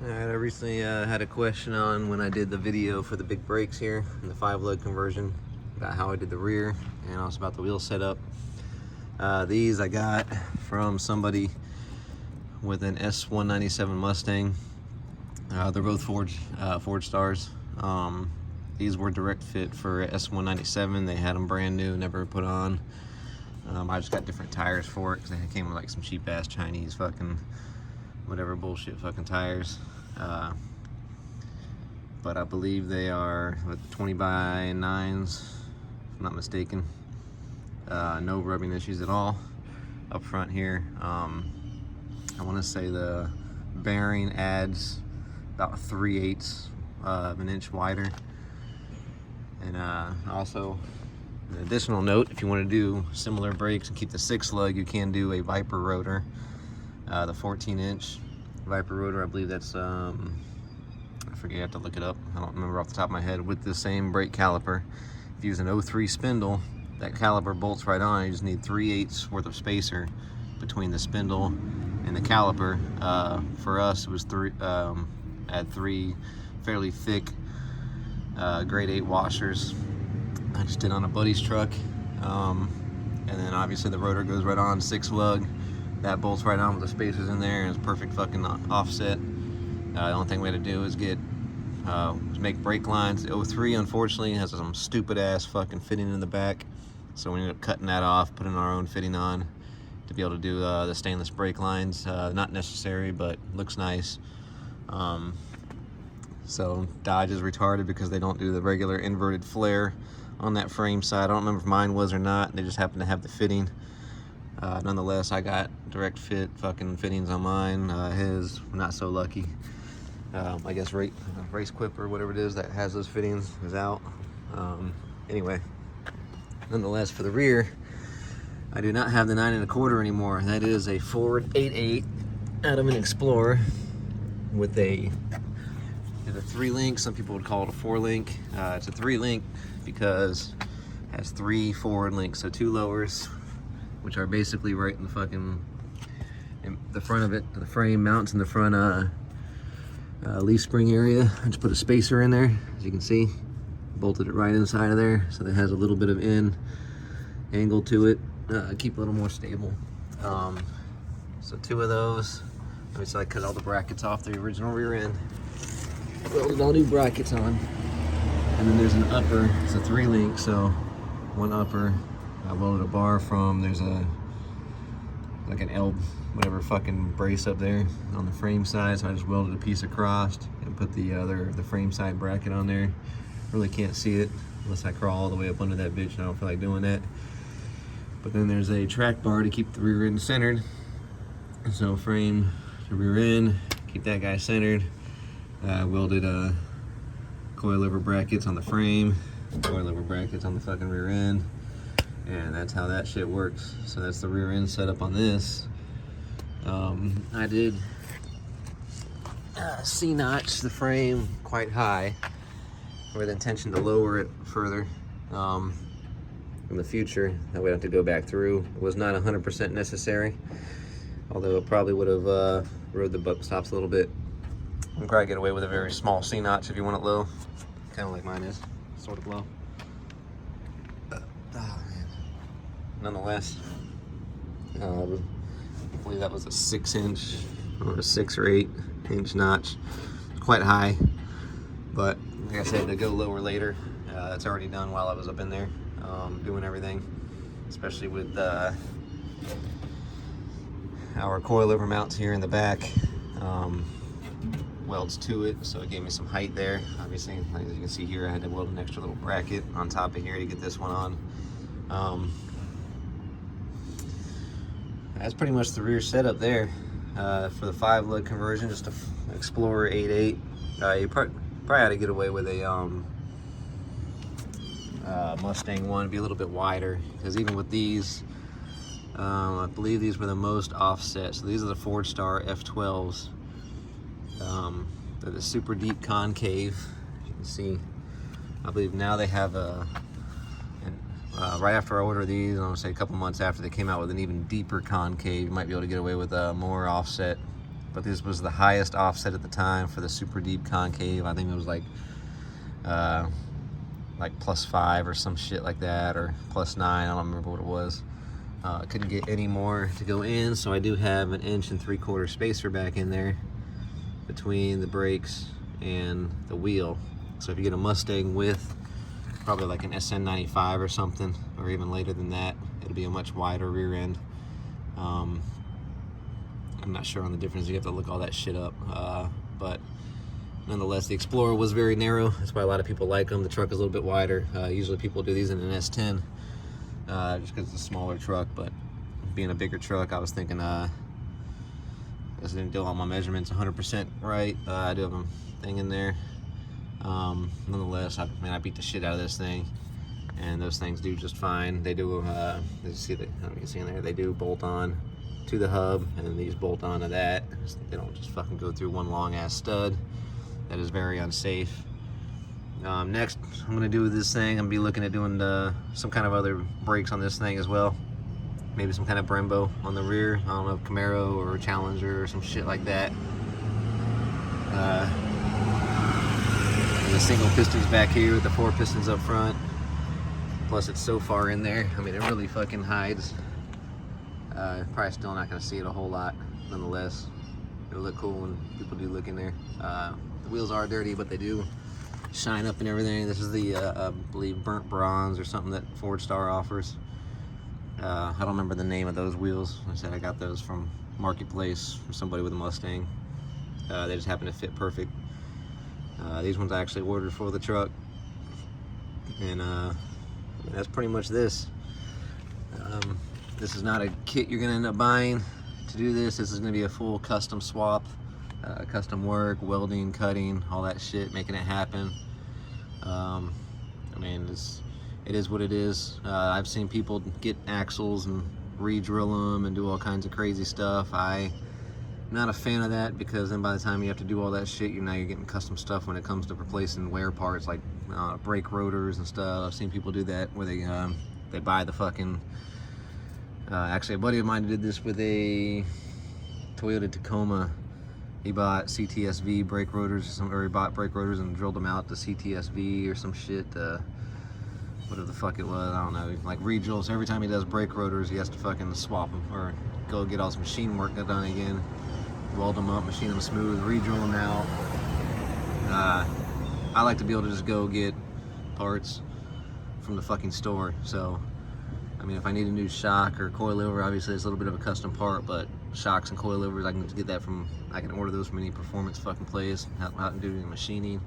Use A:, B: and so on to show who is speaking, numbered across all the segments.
A: Alright, I recently had a question on when I did the video for the big brakes here and the 5-lug conversion about how I did the rear and also about the wheel setup. These I got from somebody with an S197 Mustang. They're both Forgestars. These were direct fit for S197. They had them brand new, never put on. I just got different tires for it because they came with like some cheap ass Chinese fucking whatever bullshit fucking tires. But I believe they are 20 by 9s, if I'm not mistaken. No rubbing issues at all up front here. I want to say the bearing adds about 3/8 of an inch wider. And also, an additional note, if you want to do similar brakes and keep the 6-lug, you can do a Viper rotor. The 14-inch Viper rotor, I believe that's, I forget, I have to look it up. I don't remember off the top of my head. With the same brake caliper, if you use an 03 spindle, that caliper bolts right on. You just need 3/8 worth of spacer between the spindle and the caliper. For us, it was had 3 fairly thick grade 8 washers. I just did on a buddy's truck. And then obviously the rotor goes right on 6-lug. That bolts right on with the spacers in there, and it's perfect fucking offset. The only thing we had to do is make brake lines. The 03 unfortunately has some stupid ass fucking fitting in the back, so we ended up cutting that off, putting our own fitting on to be able to do the stainless brake lines. Not necessary, but looks nice. So Dodge is retarded because they don't do the regular inverted flare on that frame side. I don't remember if mine was or not. They just happen to have the fitting. Nonetheless, I got direct fit fucking fittings on mine. His, not so lucky. I guess Race Quip or whatever it is that has those fittings is out. Anyway, nonetheless, for the rear, I do not have the 9 1/4 anymore. That is a Ford 8.8 out of an Explorer with a 3-link. Some people would call it a 4-link. It's a 3-link because it has 3 forward links, so 2 lowers, which are basically right in the fucking, in the front of it. The frame mounts in the front leaf spring area. I just put a spacer in there, as you can see. Bolted it right inside of there, so that has a little bit of angle to it. Keep it a little more stable. So 2 of those. Obviously I cut all the brackets off the original rear end. Welded all new brackets on. And then there's an upper, it's a 3-link, so 1 upper. I welded a bar from, there's like an L, whatever fucking brace up there on the frame side, so I just welded a piece across and put the frame side bracket on there. Really can't see it unless I crawl all the way up under that bitch, and I don't feel like doing that. But then there's a track bar to keep the rear end centered. So frame to rear end, keep that guy centered. Welded coilover brackets on the frame, coilover brackets on the fucking rear end. And that's how that shit works. So that's the rear end setup on this. I did C-notch the frame quite high with intention to lower it further in the future. That way I don't have to go back through. It was not 100% necessary, although it probably would have rode the buck stops a little bit. You can probably get away with a very small C-notch if you want it low, kind of like mine is, sort of low. Nonetheless, I believe that was a 6-inch or a 6 or 8-inch notch. Quite high, but like I said, to go lower later, it's already done while I was up in there doing everything, especially with our coilover mounts here in the back. Welds to it, so it gave me some height there. Obviously, like as you can see here, I had to weld an extra little bracket on top of here to get this one on. That's pretty much the rear setup there for the 5-lug conversion. Just an Explorer 8.8. You probably had to get away with a Mustang one, be a little bit wider, because even with these, I believe these were the most offset. So these are the Forgestar F12s. They're the super deep concave, as you can see. I believe now they have right after I ordered these, I want to say a couple months after, they came out with an even deeper concave. You might be able to get away with more offset but this was the highest offset at the time for the super deep concave. I think it was like +5 or some shit like that, or +9, I don't remember what it was. Couldn't get any more to go in, so I do have an 1 3/4 spacer back in there between the brakes and the wheel. So if you get a Mustang with probably like an SN95 or something, or even later than that, it'll be a much wider rear end. I'm not sure on the difference, you have to look all that shit up, but nonetheless, the Explorer was very narrow. That's why a lot of people like them. The truck is a little bit wider. Usually people do these in an S10 just because it's a smaller truck, but being a bigger truck, I was thinking I just didn't do all my measurements 100% right. I do have a thing in there. Nonetheless, I beat the shit out of this thing, and those things do just fine. They do, you see the, you can see in there, they do bolt on to the hub, and then these bolt on to that. They don't just fucking go through one long ass stud. That is very unsafe. Next, I'm gonna do with this thing, I'm gonna be looking at doing some kind of other brakes on this thing as well. Maybe some kind of Brembo on the rear. I don't know, Camaro or Challenger or some shit like that. And the single pistons back here with the 4 pistons up front. Plus it's so far in there. I mean, it really fucking hides. Probably still not gonna see it a whole lot. Nonetheless, it'll look cool when people do look in there. The wheels are dirty, but they do shine up and everything. This is the, I believe, burnt bronze or something that Forgestar offers. I don't remember the name of those wheels. Like I said, I got those from Marketplace from somebody with a Mustang. They just happen to fit perfect. These ones I actually ordered for the truck. And that's pretty much this. This is not a kit you're gonna end up buying to do this. This is gonna be a full custom swap, custom work, welding, cutting, all that shit, making it happen. I mean, it is what it is. I've seen people get axles and re-drill them and do all kinds of crazy stuff. I'm not a fan of that, because then by the time you have to do all that shit, you're getting custom stuff when it comes to replacing wear parts like brake rotors and stuff. I've seen people do that where they buy the fucking. Actually, a buddy of mine did this with a Toyota Tacoma. He bought CTSV brake rotors, or he bought brake rotors and drilled them out to CTSV or some shit. Whatever the fuck it was, I don't know. Like re-drills. So every time he does brake rotors, he has to fucking swap them or go get all his machine work done again. Weld them up, machine them smooth, re-drill them out. I like to be able to just go get parts from the fucking store. So, I mean, if I need a new shock or coilover, obviously it's a little bit of a custom part, but shocks and coilovers, I can just get that from, I can order those from any performance fucking place, not do any machining.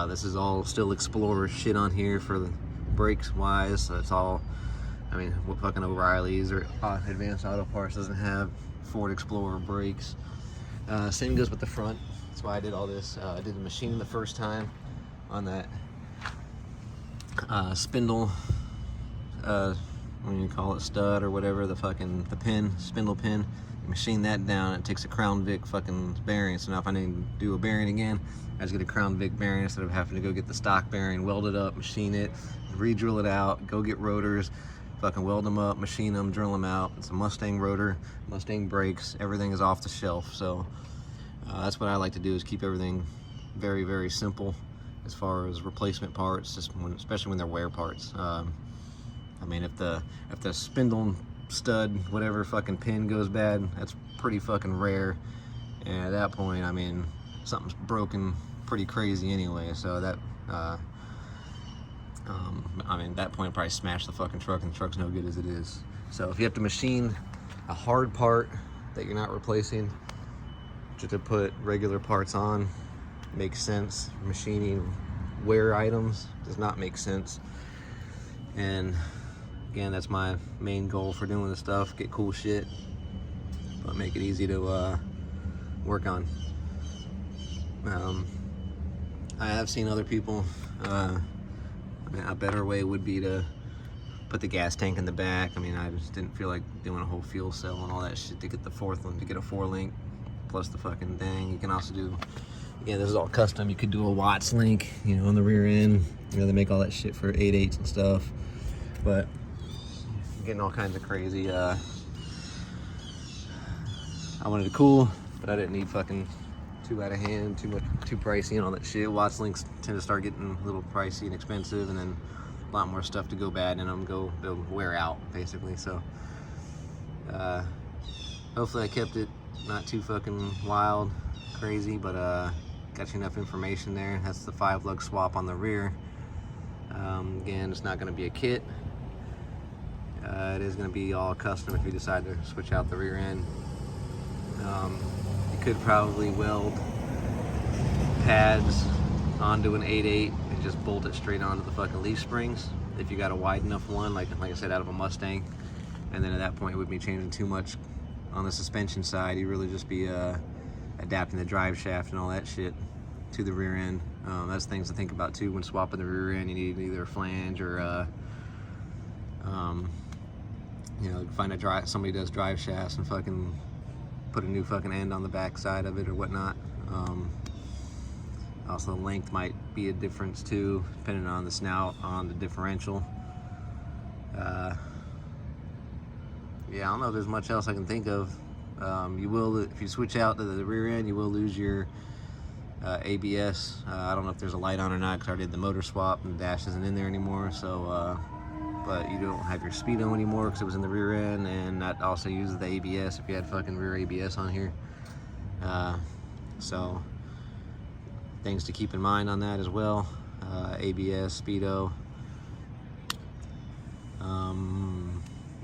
A: This is all still Explorer shit on here for the brakes wise. So it's all, I mean, what fucking O'Reilly's or Advanced Auto Parts doesn't have Ford Explorer brakes. Same goes with the front. That's why I did all this. I did the machining the first time on that spindle, what do you call it, stud or whatever, the pin, spindle pin. You machine that down, it takes a Crown Vic fucking bearing. So now if I need to do a bearing again, I just get a Crown Vic bearing instead of having to go get the stock bearing, weld it up, machine it, re-drill it out, go get rotors, fucking weld them up, machine them, drill them out. It's a Mustang rotor, Mustang brakes, everything is off the shelf. So that's what I like to do, is keep everything very, very simple as far as replacement parts, especially when they're wear parts. I mean, if the spindle, stud, whatever fucking pin goes bad, that's pretty fucking rare. And at that point, I mean, something's broken pretty crazy anyway. So that, I mean, at that point, probably smash the fucking truck, and the truck's no good as it is. So if you have to machine a hard part that you're not replacing, just to put regular parts on, makes sense. Machining wear items does not make sense. And again, that's my main goal for doing this stuff, get cool shit, but make it easy to work on. I have seen other people, I mean, a better way would be to put the gas tank in the back. I mean, I just didn't feel like doing a whole fuel cell and all that shit to get the fourth one, to get a 4-link, plus the fucking thing. You can also do, again, this is all custom, you could do a Watts link, you know, on the rear end. You know, they make all that shit for 8/8 and stuff, but getting all kinds of crazy. I wanted a cool but I didn't need fucking too out of hand, too pricey and all that shit. Watts links tend to start getting a little pricey and expensive, and then a lot more stuff to go bad in them, they'll wear out basically. So hopefully I kept it not too fucking wild, crazy, but got you enough information there. That's the 5-lug swap on the rear. Again, it's not going to be a kit. It is going to be all custom if you decide to switch out the rear end. You could probably weld pads onto an 8.8 and just bolt it straight onto the fucking leaf springs if you got a wide enough one, like I said, out of a Mustang. And then at that point it wouldn't be changing too much on the suspension side. You really just be adapting the drive shaft and all that shit to the rear end. That's things to think about too when swapping the rear end. You need either a flange or you know, find somebody does drive shafts and fucking put a new fucking end on the back side of it or whatnot. Also, length might be a difference too, depending on the snout, on the differential. Yeah, I don't know if there's much else I can think of. You will, if you switch out to the rear end, you will lose your ABS. I don't know if there's a light on or not, because I did the motor swap and the dash isn't in there anymore. So, but you don't have your speedo anymore because it was in the rear end, and that also uses the ABS if you had fucking rear ABS on here. So things to keep in mind on that as well. ABS, speedo.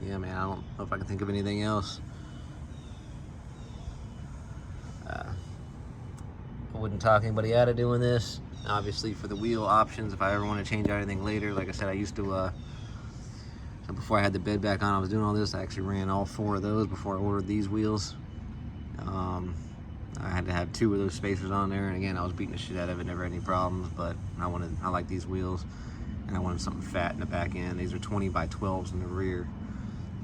A: Yeah, man, I don't know if I can think of anything else. I wouldn't talk anybody out of doing this. Obviously, for the wheel options, if I ever want to change out anything later, like I said, I used to, before I had the bed back on, I was doing all this. I actually ran all 4 of those before I ordered these wheels. I had to have 2 of those spacers on there, and again, I was beating the shit out of it, never had any problems, but I like these wheels, and I wanted something fat in the back end. These are 20 by 12s in the rear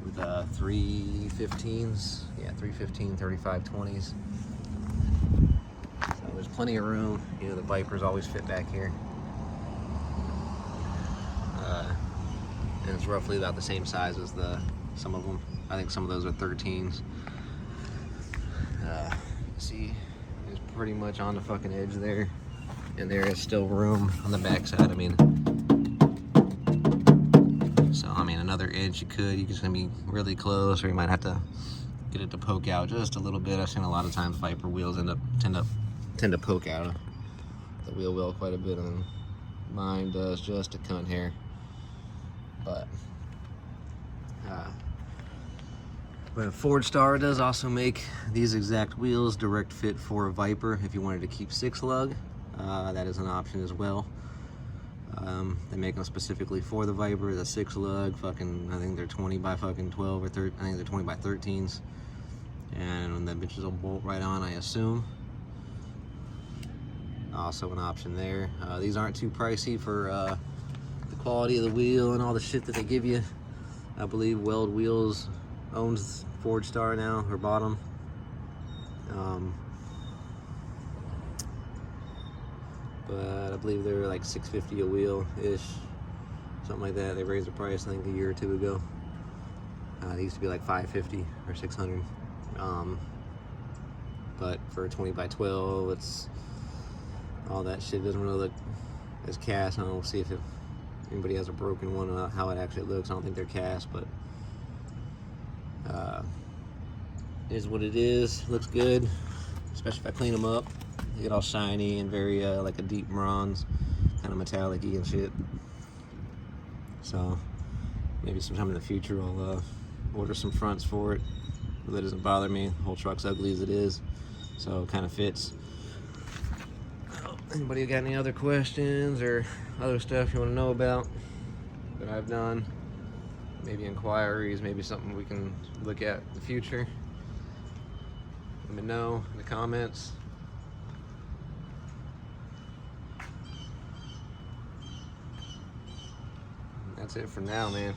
A: with 315s, yeah, 315, 35 20s. So there's plenty of room. You know, the Vipers always fit back here. And it's roughly about the same size as some of them. I think some of those are 13s. See, it's pretty much on the fucking edge there, and there is still room on the back side. I mean, so I mean, another inch you just gonna be really close, or you might have to get it to poke out just a little bit. I've seen a lot of times Viper wheels tend to poke out the wheel well quite a bit, and mine does just a cunt hair. But Forgestar does also make these exact wheels direct fit for a Viper. If you wanted to keep 6-lug, that is an option as well. They make them specifically for the Viper, the 6-lug. Fucking, I think they're 20 by fucking 12 or 13. I think they're 20 by 13s, and the bitches will bolt right on, I assume. Also an option there. These aren't too pricey for the quality of the wheel and all the shit that they give you. I believe Weld Wheels owns Forgestar now, or bought them. But I believe they're like $650 a wheel-ish, something like that. They raised the price, I think, a year or 2 ago. They used to be like $550 or $600. But for a 20 by 12, it's all that shit doesn't really look as cast. I don't know, we'll see if anybody has a broken one, how it actually looks. I don't think they're cast, but it is what it is. Looks good, especially if I clean them up. They get all shiny and very like a deep bronze, kind of metallic-y and shit. So maybe sometime in the future I'll order some fronts for it. But that doesn't bother me. The whole truck's ugly as it is, so it kind of fits. Anybody got any other questions or other stuff you want to know about that I've done? Maybe inquiries, maybe something we can look at in the future. Let me know in the comments. That's it for now, man.